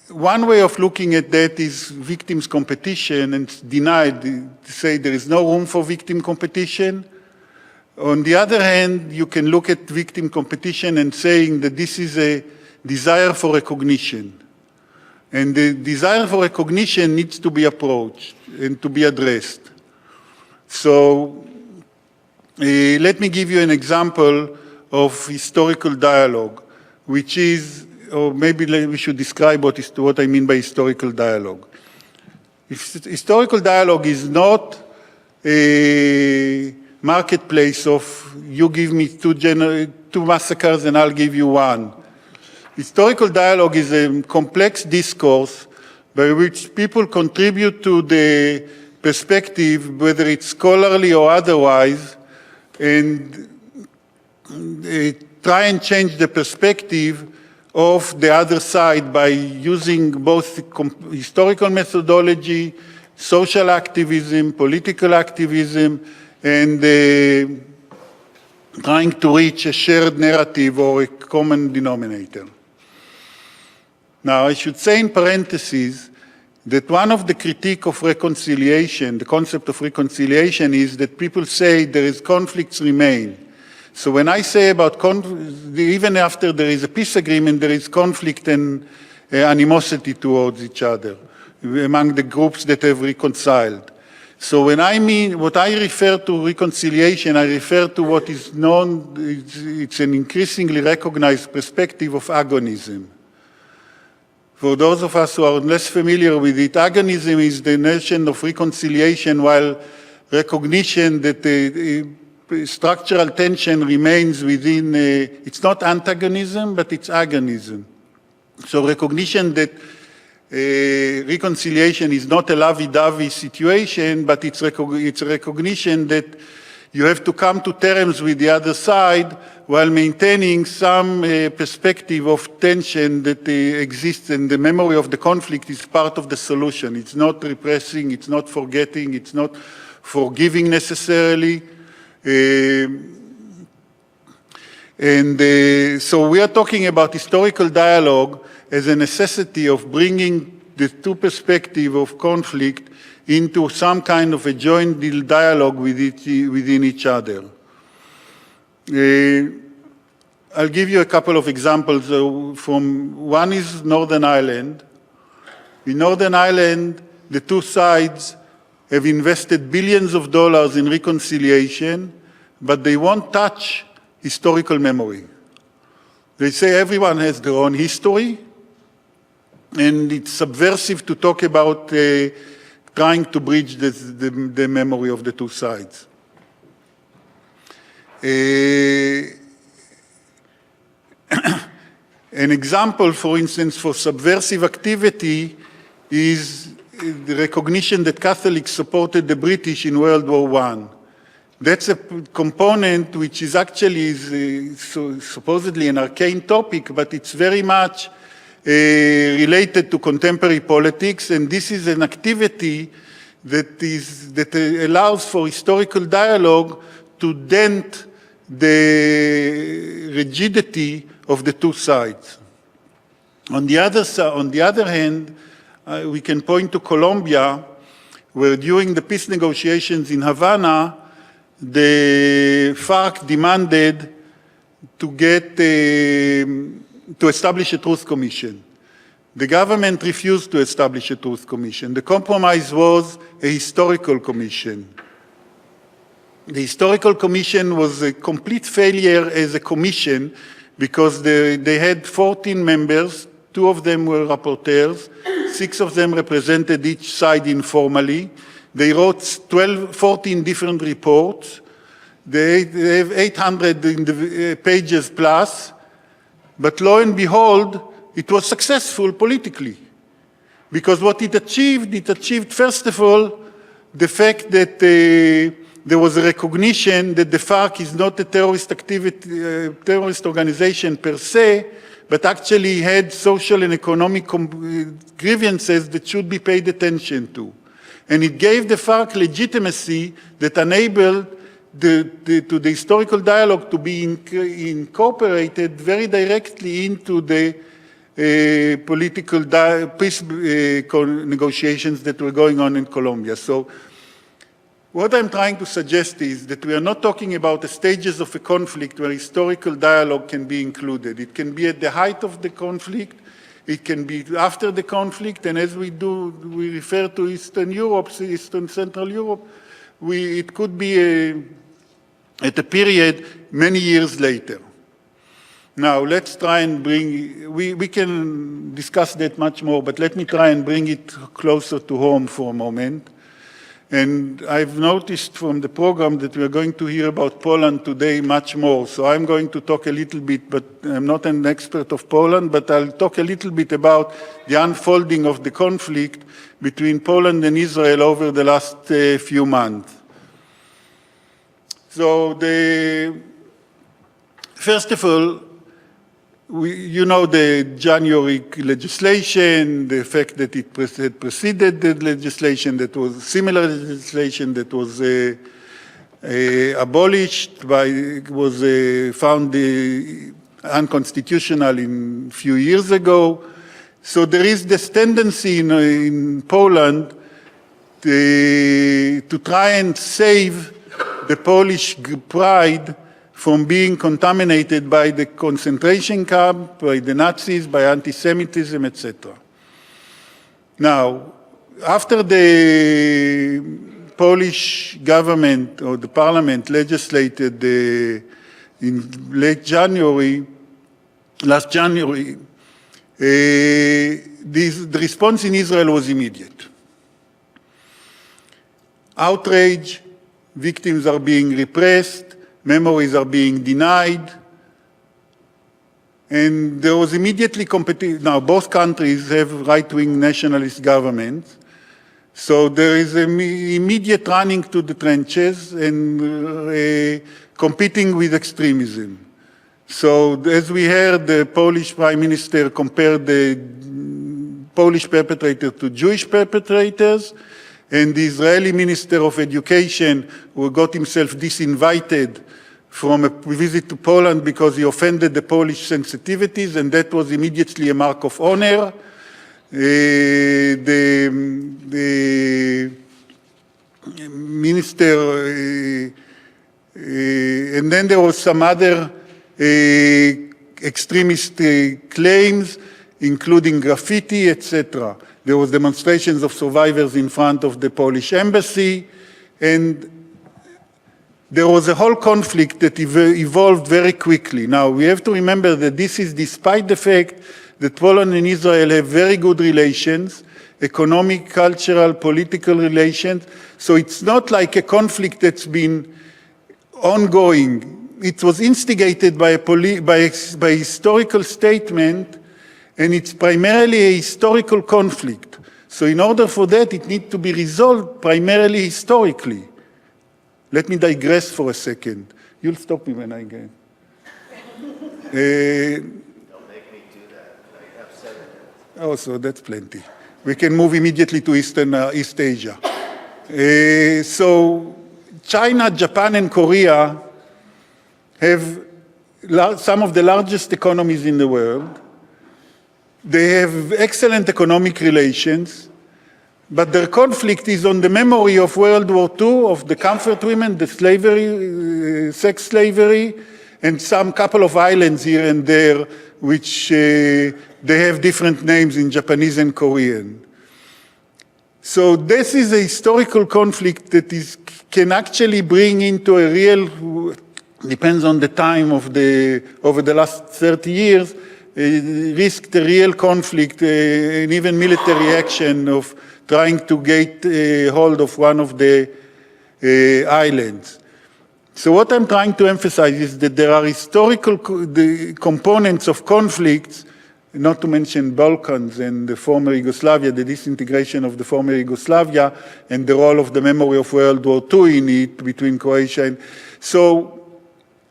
one way of looking at that is victims' competition, and denied to say there is no room for victim competition. On the other hand, you can look at victim competition and saying that this is a desire for recognition. And the desire for recognition needs to be approached and to be addressed. So let me give you an example of historical dialogue, which is, or maybe we should describe what I mean by historical dialogue. Historical dialogue is not a marketplace of you give me two massacres and I'll give you one. Historical dialogue is a complex discourse by which people contribute to the perspective, whether it's scholarly or otherwise, and try and change the perspective of the other side by using both historical methodology, social activism, political activism, and trying to reach a shared narrative or a common denominator. Now, I should say in parentheses that one of the critique of reconciliation, the concept of reconciliation, is that people say there is conflicts remain. So when I say about even after there is a peace agreement, there is conflict and animosity towards each other among the groups that have reconciled. So when what I refer to reconciliation, I refer to what is known, it's an increasingly recognized perspective of agonism. For those of us who are less familiar with it, agonism is the notion of reconciliation, while recognition that structural tension remains within, it's not antagonism, but it's agonism. So recognition that reconciliation is not a lovey-dovey situation, but it's a recognition that you have to come to terms with the other side while maintaining some perspective of tension that exists, and the memory of the conflict is part of the solution. It's not repressing, it's not forgetting, it's not forgiving necessarily. And so we are talking about historical dialogue as a necessity of bringing the two perspectives of conflict into some kind of a joint dialogue within each other. I'll give you a couple of examples from, one is Northern Ireland. In Northern Ireland, the two sides have invested billions of dollars in reconciliation, but they won't touch historical memory. They say everyone has their own history, and it's subversive to talk about trying to bridge the memory of the two sides. An example, for instance, for subversive activity is the recognition that Catholics supported the British in World War I. That's a component which is actually supposedly an arcane topic, but it's very much related to contemporary politics, and this is an activity that allows for historical dialogue to dent the rigidity of the two sides. On the other hand, we can point to Colombia, where during the peace negotiations in Havana, the FARC demanded to establish a truth commission. The government refused to establish a truth commission. The compromise was a historical commission. The historical commission was a complete failure as a commission because they had 14 members, 2 of them were rapporteurs, 6 of them represented each side informally. They wrote 14 different reports. They have 800 pages plus, but lo and behold, it was successful politically. Because what it achieved first of all, the fact that there was a recognition that the FARC is not a terrorist organization per se, but actually had social and economic grievances that should be paid attention to. And it gave the FARC legitimacy that enabled the historical dialogue to be incorporated very directly into the political peace negotiations that were going on in Colombia. So what I'm trying to suggest is that we are not talking about the stages of a conflict where historical dialogue can be included. It can be at the height of the conflict, it can be after the conflict, and as we refer to Eastern Europe, Eastern Central Europe, it could be at a period many years later. Now, let's try and we can discuss that much more, but let me try and bring it closer to home for a moment. And I've noticed from the program that we are going to hear about Poland today much more. So I'm going to talk a little bit, but I'm not an expert of Poland, but I'll talk a little bit about the unfolding of the conflict between Poland and Israel over the last few months. So first of all, you know the January legislation, the fact that it had preceded the legislation that was similar legislation that was abolished was found unconstitutional a few years ago. So there is this tendency in Poland to try and save the Polish pride from being contaminated by the concentration camp, by the Nazis, by anti-Semitism, etc. Now, after the Polish government or the parliament legislated in late January, last January, the response in Israel was immediate. Outrage, victims are being repressed, memories are being denied, and there was immediately competition. Now, both countries have right-wing nationalist governments, so there is an immediate running to the trenches and competing with extremism. So, as we heard, the Polish Prime Minister compared the Polish perpetrators to Jewish perpetrators, and the Israeli Minister of Education, who got himself disinvited from a visit to Poland because he offended the Polish sensitivities, and that was immediately a mark of honor. The minister, and then there was some other extremist claims, including graffiti, etc. There was demonstrations of survivors in front of the Polish embassy, and there was a whole conflict that evolved very quickly. Now, we have to remember that this is despite the fact that Poland and Israel have very good relations, economic, cultural, political relations. So it's not like a conflict that's been ongoing. It was instigated by a historical statement, and it's primarily a historical conflict. So in order for that, it needs to be resolved primarily historically. Let me digress for a second. You'll stop me when I get. Don't make me do that. I have 7 minutes. Oh, so that's plenty. We can move immediately to East Asia. So China, Japan, and Korea have some of the largest economies in the world. They have excellent economic relations, but their conflict is on the memory of World War II, of the comfort women, the slavery, sex slavery, and some couple of islands here and there, which they have different names in Japanese and Korean. So this is a historical conflict that can actually bring into a real, depends on the time of over the last 30 years, risked a real conflict and even military action of trying to get hold of one of the islands. So what I'm trying to emphasize is that there are historical components of conflicts, not to mention Balkans and the former Yugoslavia, the disintegration of the former Yugoslavia, and the role of the memory of World War II in it between Croatia and... So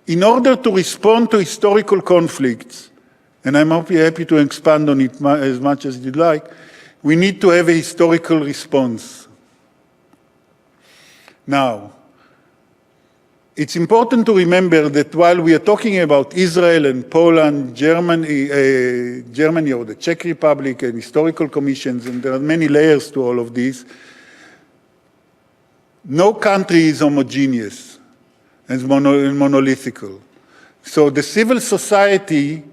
in order to respond to historical conflicts, and I'm happy to expand on it as much as you'd like, we need to have a historical response. Now, it's important to remember that while we are talking about Israel and Poland, Germany or the Czech Republic and historical commissions, and there are many layers to all of this, no country is homogeneous and monolithical. So the civil society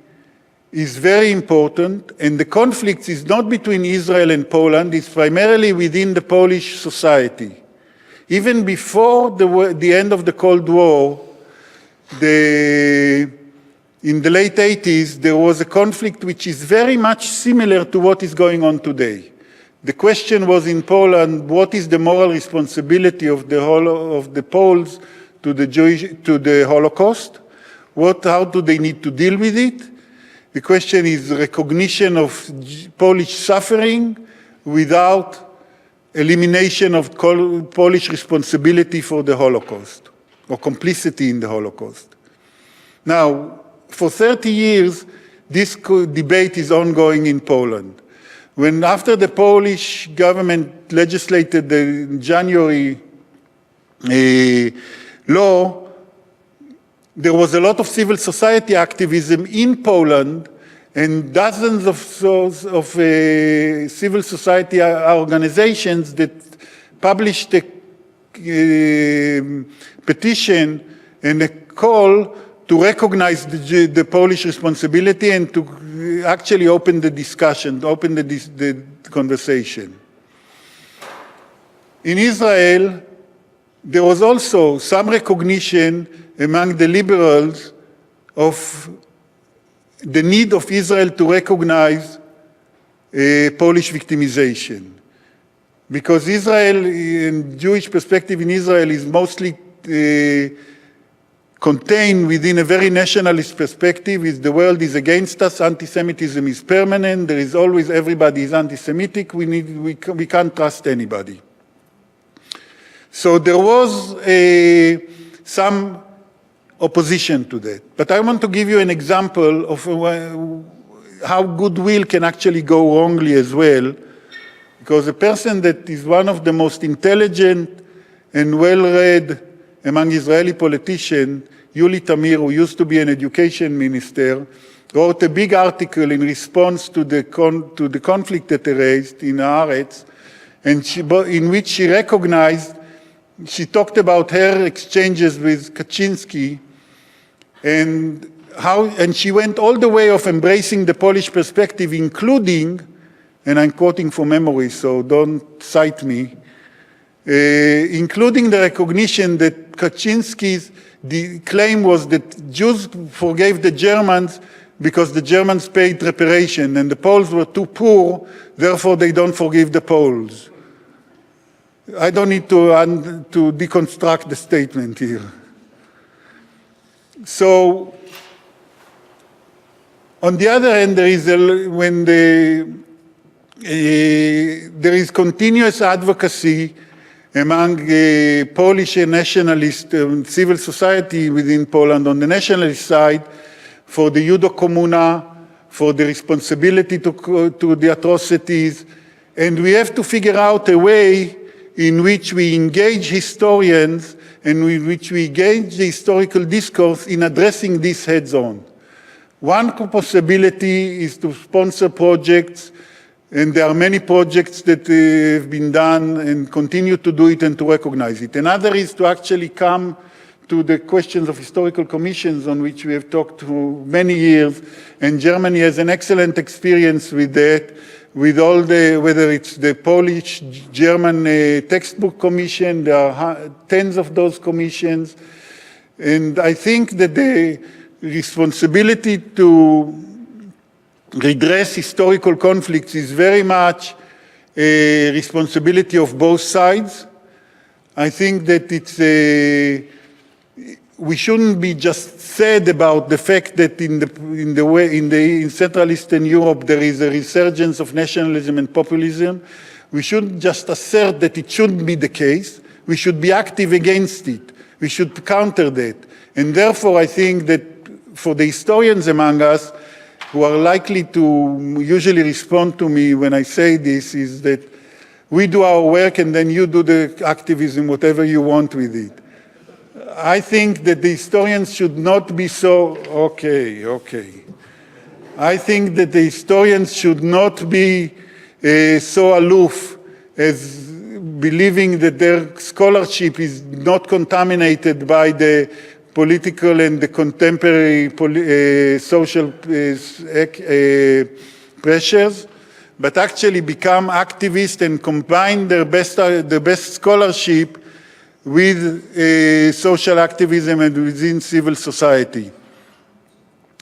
is very important, and the conflict is not between Israel and Poland, it's primarily within the Polish society. Even before the end of the Cold War, in the late 80s, there was a conflict which is very much similar to what is going on today. The question was in Poland, what is the moral responsibility of the Poles to the Holocaust? How do they need to deal with it? The question is recognition of Polish suffering without elimination of Polish responsibility for the Holocaust or complicity in the Holocaust. Now, for 30 years, this debate is ongoing in Poland. When after the Polish government legislated the January law, there was a lot of civil society activism in Poland, and dozens of civil society organizations that published a petition and a call to recognize the Polish responsibility and to actually open the discussion, open the conversation. In Israel, there was also some recognition among the liberals of the need of Israel to recognize Polish victimization. Because Israel, in Jewish perspective in Israel, is mostly contained within a very nationalist perspective. The world is against us, anti-Semitism is permanent, there is always, everybody is anti-Semitic, we can't trust anybody. So there was some opposition to that. But I want to give you an example of how goodwill can actually go wrongly as well, because a person that is one of the most intelligent and well-read among Israeli politicians Yuli Tamir, who used to be an education minister, wrote a big article in response to the conflict that raised in Haaretz, and in which she recognized, she talked about her exchanges with Kaczynski, and she went all the way of embracing the Polish perspective, including, and I'm quoting from memory, so don't cite me, including the recognition that Kaczynski's claim was that Jews forgave the Germans because the Germans paid reparation and the Poles were too poor, therefore they don't forgive the Poles. I don't need to deconstruct the statement here. So, on the other hand, there is continuous advocacy among Polish nationalist civil society within Poland on the nationalist side for the Judo Komuna, for the responsibility to the atrocities, and we have to figure out a way in which we engage historians and in which we engage the historical discourse in addressing this heads-on. One possibility is to sponsor projects, and there are many projects that have been done and continue to do it and to recognize it. Another is to actually come to the questions of historical commissions on which we have talked for many years, and Germany has an excellent experience with that, with all whether it's the Polish-German textbook commission, there are tens of those commissions, and I think that the responsibility to redress historical conflicts is very much a responsibility of both sides. I think that we shouldn't be just sad about the fact that in Central Eastern Europe there is a resurgence of nationalism and populism. We shouldn't just assert that it shouldn't be the case. We should be active against it. We should counter that. And therefore, I think that for the historians among us who are likely to usually respond to me when I say this is that we do our work and then you do the activism, whatever you want with it. I think that the historians should not be so, okay. I think that the historians should not be so aloof as believing that their scholarship is not contaminated by the political and the contemporary social pressures, but actually become activists and combine the best scholarship with social activism and within civil society.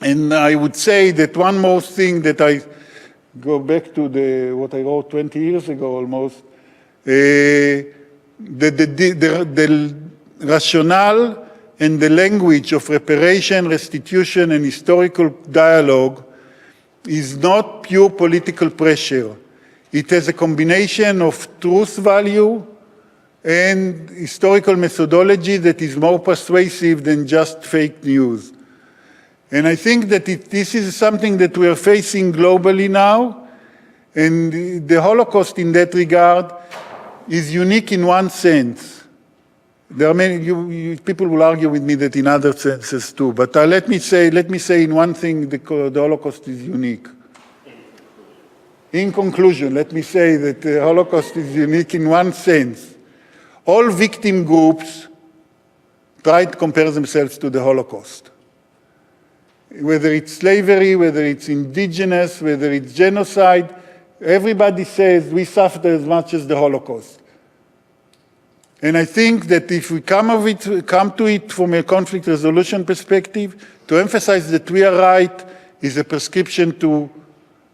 And I would say that one more thing that I go back to what I wrote 20 years ago almost, the rationale and the language of reparation, restitution, and historical dialogue is not pure political pressure. It has a combination of truth value and historical methodology that is more persuasive than just fake news. And I think that this is something that we are facing globally now, and the Holocaust in that regard is unique in one sense. There are many, people will argue with me that in other senses too, but let me say in one thing the Holocaust is unique. In conclusion, let me say that the Holocaust is unique in one sense. All victim groups try to compare themselves to the Holocaust. Whether it's slavery, whether it's indigenous, whether it's genocide, everybody says we suffered as much as the Holocaust. And I think that if we come to it from a conflict resolution perspective, to emphasize that we are right is a prescription to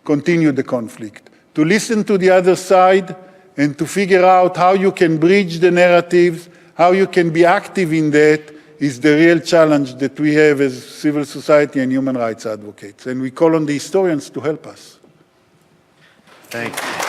continue the conflict. To listen to the other side and to figure out how you can bridge the narratives, how you can be active in that is the real challenge that we have as civil society and human rights advocates. And we call on the historians to help us. Thank you.